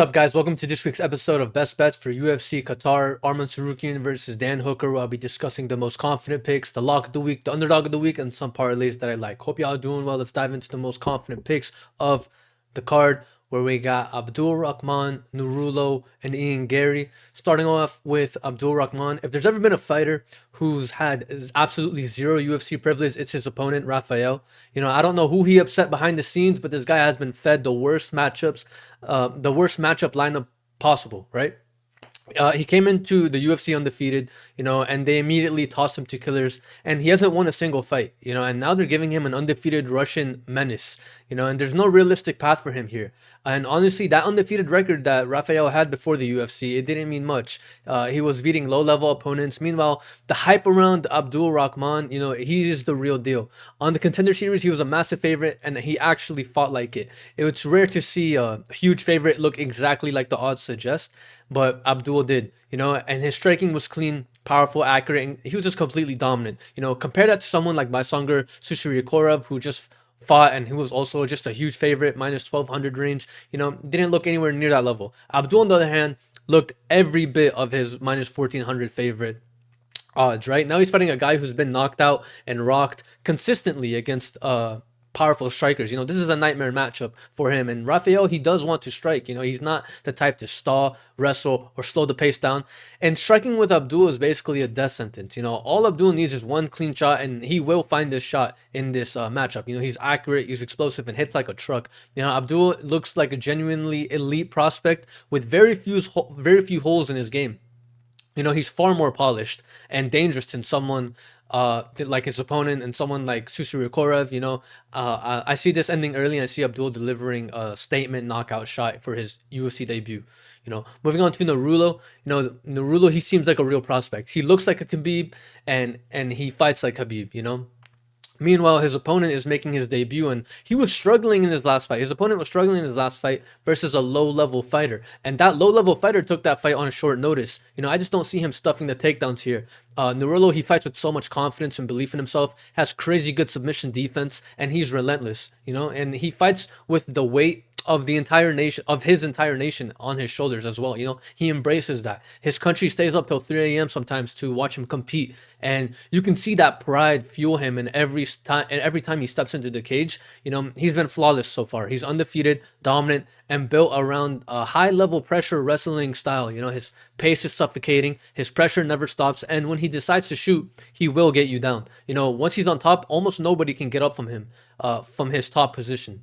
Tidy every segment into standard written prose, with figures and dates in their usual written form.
What's up, guys? Welcome to this week's episode of Best Bets for UFC Qatar Arman Tsarukyan versus Dan Hooker, where I'll be discussing the most confident picks, the lock of the week, the underdog of the week, and some parlays that I like. Hope y'all doing well. Let's dive into the most confident picks of the card, where we got Abdul Rahman, Nurulo, and Ian Gary. Starting off with Abdul Rahman. If there's ever been a fighter who's had absolutely zero UFC privilege, it's his opponent, Rafael. I don't know who he upset behind the scenes, but this guy has been fed the worst matchups, the worst matchup lineup possible, right? He came into the UFC undefeated, and they immediately tossed him to killers, and he hasn't won a single fight, and now they're giving him an undefeated Russian menace, and there's no realistic path for him here. And honestly, that undefeated record that Rafael had before the UFC, it didn't mean much. He was beating low-level opponents. Meanwhile, the hype around Abdul Rahman, he is the real deal. On the Contender Series, he was a massive favorite, and he actually fought like it. It's rare to see a huge favorite look exactly like the odds suggest, but Abdul did, and his striking was clean, powerful, accurate, and he was just completely dominant. Compare that to someone like Mysongar Sushirikorov, who just fought and he was also just a huge favorite, minus 1200 range. Didn't look anywhere near that level. Abdul, on the other hand, looked every bit of his minus 1400 favorite odds, right? Now he's fighting a guy who's been knocked out and rocked consistently against powerful strikers. This is a nightmare matchup for him. And Rafael, he does want to strike. He's not the type to stall, wrestle, or slow the pace down. And striking with Abdul is basically a death sentence. All Abdul needs is one clean shot, and he will find this shot in this matchup. He's accurate, he's explosive, and hits like a truck. Abdul looks like a genuinely elite prospect with very few holes in his game. He's far more polished and dangerous than someone like his opponent and someone like Sushirikorov. I see this ending early, and I see Abdul delivering a statement knockout shot for his UFC debut. Moving on to Nurulo. Nurulo, he seems like a real prospect. He looks like a Khabib, and he fights like Khabib. Meanwhile, his opponent is making his debut, and he was struggling in his last fight. His opponent was struggling in his last fight versus a low-level fighter, and that low-level fighter took that fight on short notice. I just don't see him stuffing the takedowns here. Nurulo, he fights with so much confidence and belief in himself, has crazy good submission defense, and he's relentless. And he fights with the weight of his entire nation on his shoulders as well. He embraces that. His country stays up till 3 a.m. sometimes to watch him compete, and you can see that pride fuel him. And every time he steps into the cage, he's been flawless so far. He's undefeated, dominant, and built around a high level pressure wrestling style. His pace is suffocating, his pressure never stops, and when he decides to shoot, he will get you down. Once he's on top, almost nobody can get up from him, from his top position,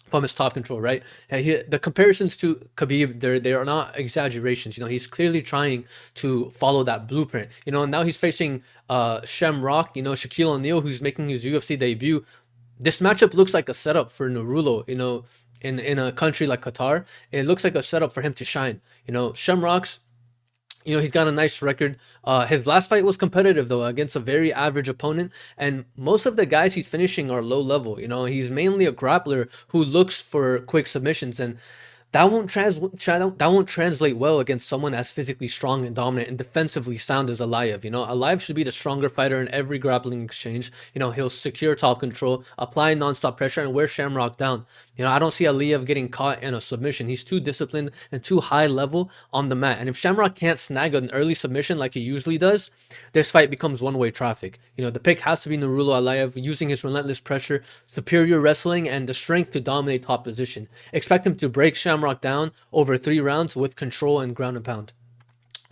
from his top control, right? And the comparisons to Khabib, they are not exaggerations. He's clearly trying to follow that blueprint. Now he's facing Shamrock, Shaquille O'Neal, who's making his UFC debut. This matchup looks like a setup for Nurulo, in a country like Qatar. It looks like a setup for him to shine. Shamrock's, he's got a nice record. His last fight was competitive, though, against a very average opponent. And most of the guys he's finishing are low level. He's mainly a grappler who looks for quick submissions. And that won't translate well against someone as physically strong and dominant and defensively sound as Aliyev. Aliyev should be the stronger fighter in every grappling exchange. He'll secure top control, apply nonstop pressure, and wear Shamrock down. I don't see Aliyev getting caught in a submission. He's too disciplined and too high level on the mat. And if Shamrock can't snag an early submission like he usually does, this fight becomes one-way traffic. The pick has to be Nurulo Aliyev, using his relentless pressure, superior wrestling, and the strength to dominate top position. Expect him to break Shamrock down over 3 rounds with control and ground and pound.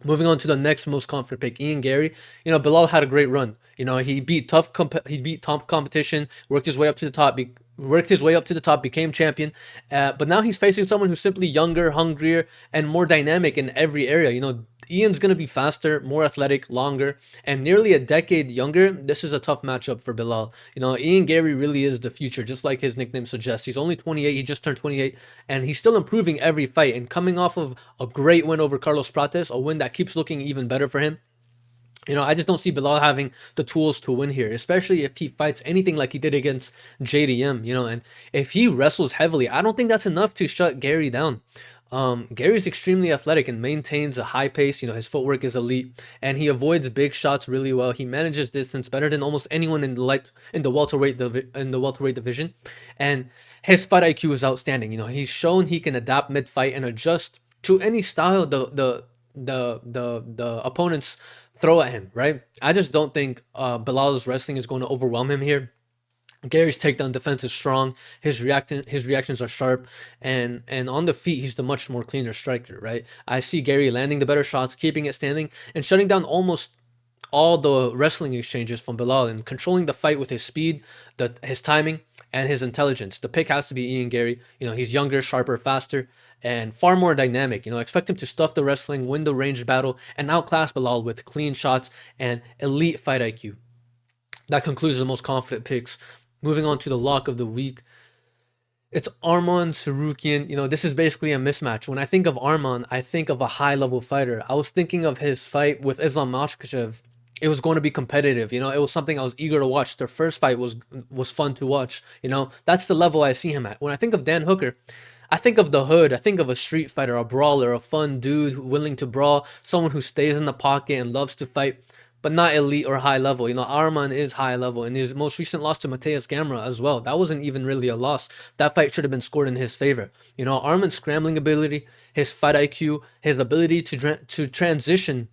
Moving on to the next most confident pick, Ian Gary. Bilal had a great run. He beat tough competition, worked his way up to the top, became champion. But now he's facing someone who's simply younger, hungrier, and more dynamic in every area. Ian's going to be faster, more athletic, longer, and nearly a decade younger. This is a tough matchup for Bilal. Ian Gary really is the future, just like his nickname suggests. He's only 28. He just turned 28, and he's still improving every fight. And coming off of a great win over Carlos Prates, a win that keeps looking even better for him. I just don't see Bilal having the tools to win here, especially if he fights anything like he did against JDM, and if he wrestles heavily, I don't think that's enough to shut Gary down. Gary's extremely athletic and maintains a high pace. His footwork is elite, and he avoids big shots really well. He manages distance better than almost anyone in the welterweight division, and his fight IQ is outstanding. He's shown he can adapt mid fight and adjust to any style the opponents throw at him. Right? I just don't think Bilal's wrestling is going to overwhelm him here. Gary's takedown defense is strong. His reactions are sharp, and on the feet he's the much more cleaner striker. Right? I see Gary landing the better shots, keeping it standing, and shutting down almost all the wrestling exchanges from Bilal and controlling the fight with his speed, his timing, and his intelligence. The pick has to be Ian Gary. He's younger, sharper, faster, and far more dynamic. Expect him to stuff the wrestling, win the ranged battle, and outclass Bilal with clean shots and elite fight IQ. That concludes the most confident picks. Moving on to the lock of the week. It's Arman Tsarukyan. This is basically a mismatch. When I think of Arman, I think of a high-level fighter. I was thinking of his fight with Islam Makhachev. It was going to be competitive. It was something I was eager to watch. Their first fight was fun to watch. That's the level I see him at. When I think of Dan Hooker, I think of the hood. I think of a street fighter, a brawler, a fun dude willing to brawl, someone who stays in the pocket and loves to fight, but not elite or high level. Arman is high level, and his most recent loss to Mateus Gamera as well. That wasn't even really a loss. That fight should have been scored in his favor. Arman's scrambling ability, his fight IQ, his ability to transition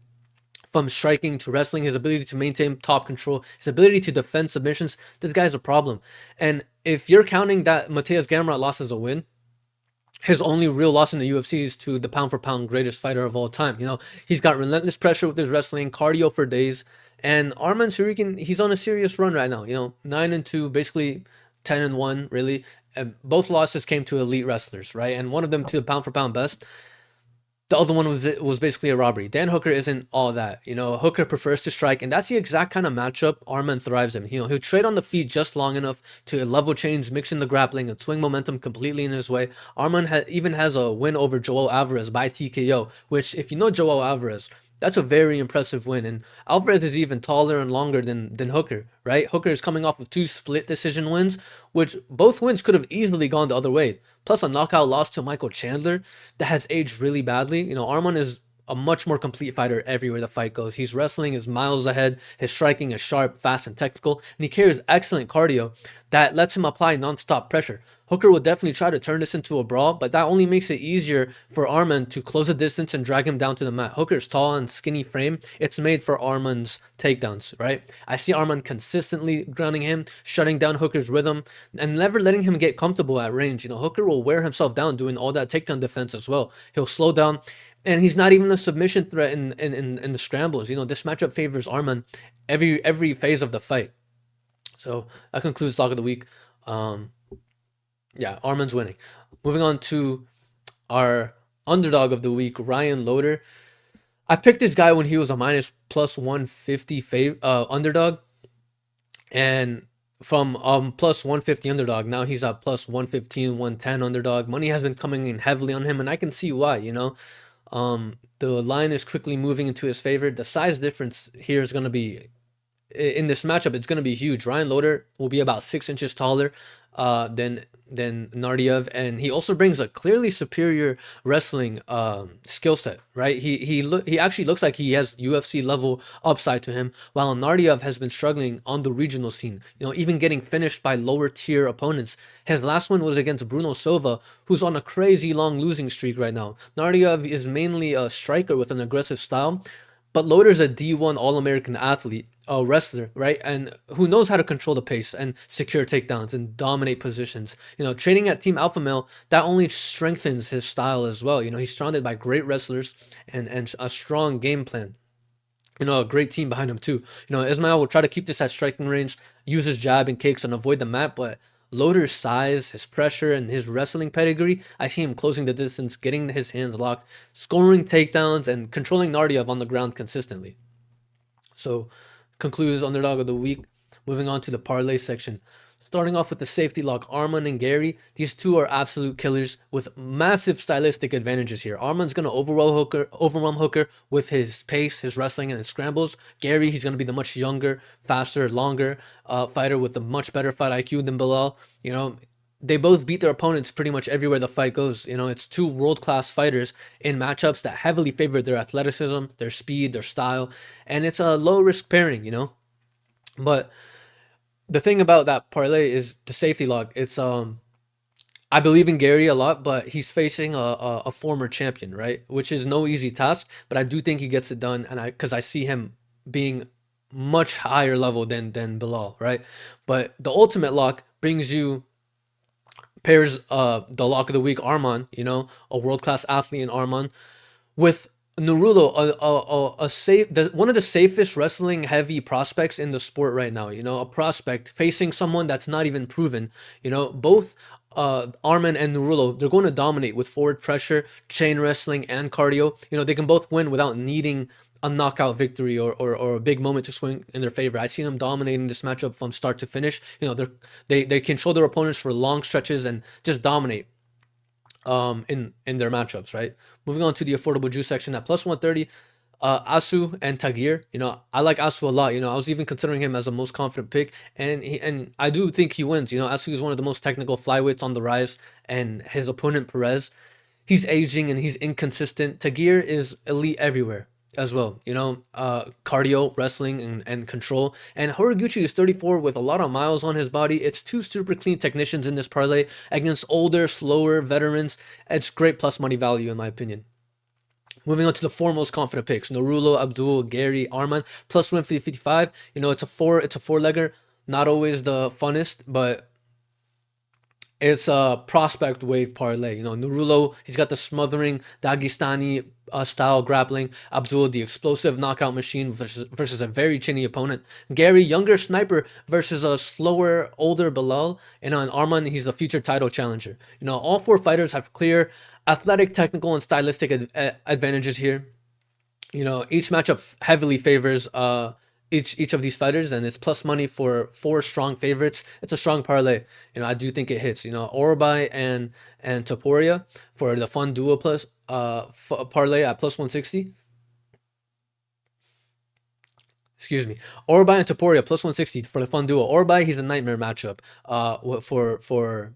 from striking to wrestling, his ability to maintain top control, his ability to defend submissions. This guy's a problem. And if you're counting that Mateus Gamera loss as a win, his only real loss in the UFC is to the pound for pound greatest fighter of all time. He's got relentless pressure with his wrestling, cardio for days, and Arman Tsarukyan, he's on a serious run right now. 9-2, basically 10-1, really. And both losses came to elite wrestlers, right? And one of them to the pound for pound best. The other one was basically a robbery. Dan Hooker isn't all that. Hooker prefers to strike, and that's the exact kind of matchup Arman thrives in. He'll trade on the feet just long enough to level change, mix in the grappling, and swing momentum completely in his way. Arman even has a win over Joel Alvarez by TKO, which, if you know Joel Alvarez, that's a very impressive win. And Alvarez is even taller and longer than Hooker, right? Hooker is coming off of 2 split decision wins, which both wins could have easily gone the other way. Plus a knockout loss to Michael Chandler that has aged really badly. Arman is a much more complete fighter everywhere the fight goes. His wrestling is miles ahead. His striking is sharp, fast, and technical. And he carries excellent cardio that lets him apply non-stop pressure. Hooker will definitely try to turn this into a brawl, but that only makes it easier for Arman to close the distance and drag him down to the mat. Hooker's tall and skinny frame. It's made for Arman's takedowns, right? I see Arman consistently grounding him, shutting down Hooker's rhythm, and never letting him get comfortable at range. Hooker will wear himself down doing all that takedown defense as well. He'll slow down, and he's not even a submission threat in the scrambles. This matchup favors Arman every phase of the fight. So that concludes Talk of the Week. Yeah, Arman's winning. Moving on to our underdog of the week, Ryan Loder. I picked this guy when he was a minus plus 150 underdog, and from plus 150 underdog, now he's at plus 115, 110 underdog. Money has been coming in heavily on him, and I can see why. The line is quickly moving into his favor. The size difference here is going to be, in this matchup, it's going to be huge. Ryan Loder will be about 6 inches taller than Nardiev, and he also brings a clearly superior wrestling skill set, right? He actually looks like he has UFC level upside to him, while Nardiev has been struggling on the regional scene, even getting finished by lower tier opponents. His last one was against Bruno Silva, who's on a crazy long losing streak right now. Nardiev is mainly a striker with an aggressive style, but Loder's a D1 All-American athlete, a wrestler, right? And who knows how to control the pace and secure takedowns and dominate positions. Training at Team Alpha Male, that only strengthens his style as well. He's surrounded by great wrestlers and a strong game plan. A great team behind him too. Ismail will try to keep this at striking range, use his jab and kicks and avoid the mat, but Loder's size, his pressure, and his wrestling pedigree, I see him closing the distance, getting his hands locked, scoring takedowns, and controlling Nardiev on the ground consistently. So, concludes Underdog of the Week. Moving on to the parlay section. Starting off with the safety lock, Arman and Gary. These two are absolute killers with massive stylistic advantages here. Arman's going to overwhelm Hooker with his pace, his wrestling, and his scrambles. Gary, he's going to be the much younger, faster, longer fighter with a much better fight IQ than Bilal. they both beat their opponents pretty much everywhere the fight goes. You know, it's two world-class fighters in matchups that heavily favor their athleticism, their speed, their style, and it's a low-risk pairing, you know. But the thing about that parlay is the safety lock. It's I believe in Gary a lot, but he's facing a former champion, right? Which is no easy task, but I do think he gets it done, and because I see him being much higher level than Bilal, right? But the ultimate lock brings you pairs the lock of the week Arman, you know, a world class athlete in Arman with Naruto, a safe, one of the safest wrestling heavy prospects in the sport right now. You know, a prospect facing someone that's not even proven. You know, both Arman and Naruto, they're going to dominate with forward pressure, chain wrestling, and cardio. You know, they can both win without needing a knockout victory or a big moment to swing in their favor. I see them dominating this matchup from start to finish. You know, they control their opponents for long stretches and just dominate in their matchups, right? Moving on to the affordable juice section at plus 130, Asu and Tagir. You know, I like Asu a lot. You know, I was even considering him as a most confident pick, and I do think he wins. You know, Asu is one of the most technical flyweights on the rise, and his opponent Perez, he's aging and he's inconsistent. Tagir is elite everywhere as well. You know, cardio, wrestling, and control. And Horiguchi is 34 with a lot of miles on his body. It's two super clean technicians in this parlay against older, slower veterans. It's great plus money value in my opinion. Moving on to the four most confident picks: Narulo, Abdul, Gary, Arman, plus 155. You know, it's a four-legger. Not always the funnest, but it's a prospect wave parlay. You know, Narulo, he's got the smothering Dagestani style grappling. Abdul, the explosive knockout machine versus a very chinny opponent. Gary, younger sniper versus a slower, older Bilal. And on Arman, he's a future title challenger. You know, all four fighters have clear athletic, technical, and stylistic advantages here. You know, each matchup heavily favors each of these fighters, and it's plus money for four strong favorites. It's a strong parlay. You know, I do think it hits. You know, Orbai and Topuria for the fun duo plus parlay at plus 160. Excuse me, Orbai and Topuria plus 160 for the fun duo. Orbai, he's a nightmare matchup. For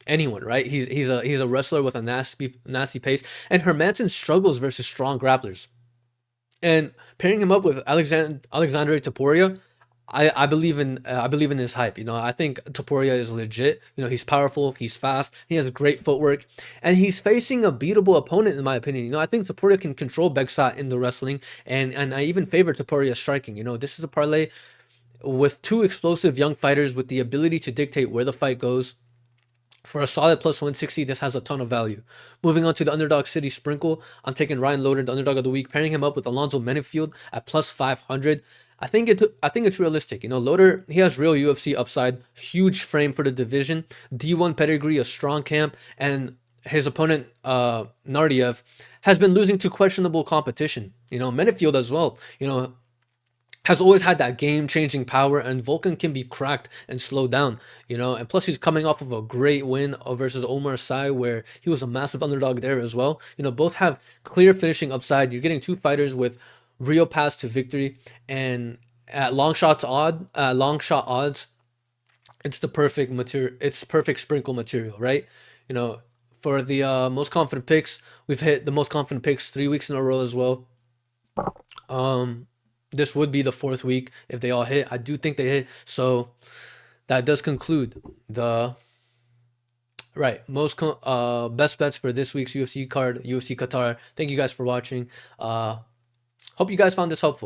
anyone, right? He's a wrestler with a nasty pace, and Hermanson struggles versus strong grapplers. And pairing him up with Alexandre Topuria, I believe in his hype. You know, I think Topuria is legit. You know, he's powerful, he's fast, he has great footwork, and he's facing a beatable opponent in my opinion. You know, I think Topuria can control Begsat in the wrestling, and I even favor Topuria striking. You know, this is a parlay with two explosive young fighters with the ability to dictate where the fight goes. For a solid plus 160, this has a ton of value. Moving on to the Underdog City Sprinkle, I'm taking Ryan Loder, the underdog of the week, pairing him up with Alonzo Menefield at plus 500. I think it's realistic. You know, Loder, he has real UFC upside, huge frame for the division, D1 pedigree, a strong camp, and his opponent Nardiev has been losing to questionable competition. You know, Menefield as well. You know, has always had that game-changing power, and Vulcan can be cracked and slowed down, you know. And plus, he's coming off of a great win versus Omar Sy, where he was a massive underdog there as well. You know, both have clear finishing upside. You're getting two fighters with real paths to victory, and at long shot odds, it's the perfect material. It's perfect sprinkle material, right? You know, for the most confident picks, we've hit the most confident picks 3 weeks in a row as well. This would be the fourth week if they all hit. I do think they hit. So that does conclude the most best bets for this week's UFC card, UFC Qatar. Thank you guys for watching. Hope you guys found this helpful.